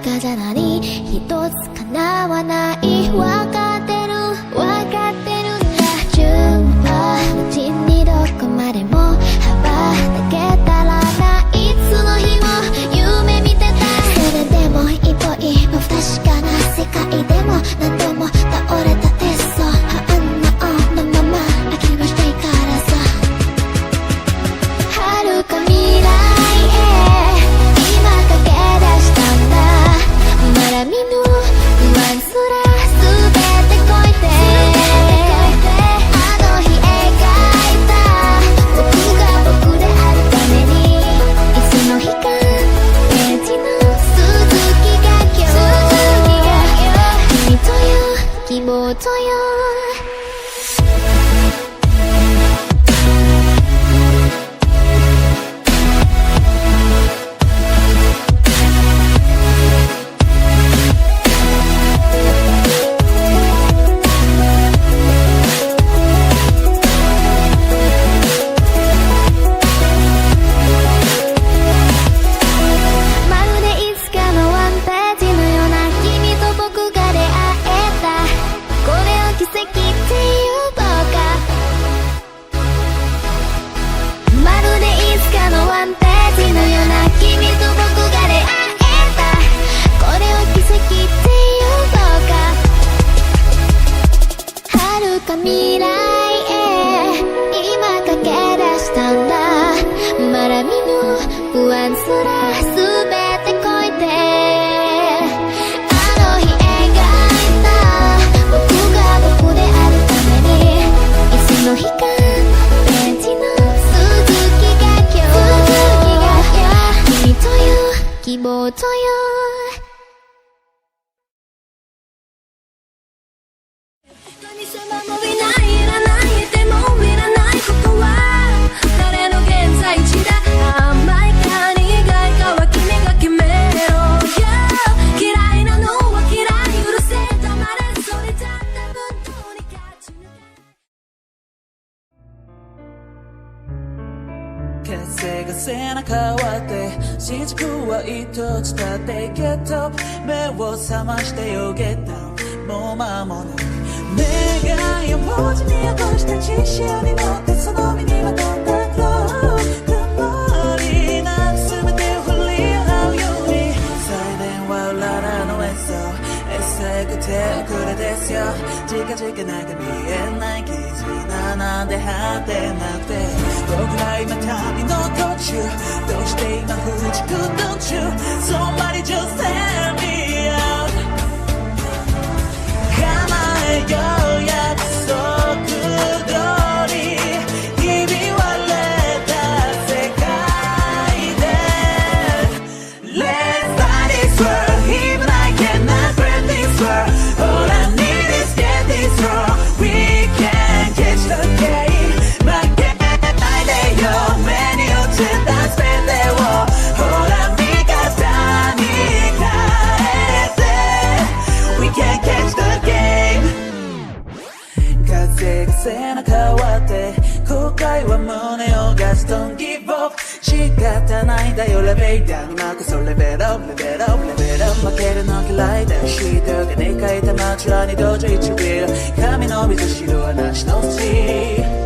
かじゃ何一つ叶わない。わかってるわかってるんだ。順は道にどこまでも羽ばたけたらない。いつの日も夢見てたい。それでも一歩一歩不確かな世界でも何度も倒れたテスト反応のまま諦めしていからさ。遥か未来へ今駆け出したんだ。まだ見ぬ不安すら全て越えてあの日描いた僕が僕であるためにいつの日かページの続きが今日君という希望という未来へ今駆け出したんだ。まだ見ぬ不安すら全て越えてあの日描いた僕が僕であるためにいつの日かページの続きが今日君という希望という血清が背中割って雫は一つ立っていけど目を覚ましてよゲットもう間もなく願いを文字に起こして地潮に乗ってその身にまとった曇りな全てを振り合うように最電話裏らの演奏エセくて遅れですよ近々なんか見えない絆なんて果てなくて僕ら今旅の途中どうして今不軸道中 Somebody just tell me out 構えよう約束通りひび割れた世界で Let's fly this world even I cannot break this world All I need is get this wrong We can catch the game 負けないでよ目に落ちた全てをほら味方に変えて We can catch the game 風が背中割って後悔は胸をガス Don't give up 仕方ないんだよレベルダウン今こそレベルアップレベルアップレベルアップ負けるの嫌いだよシートが描いた街は二度と一ビル髪の水白はなしのスティー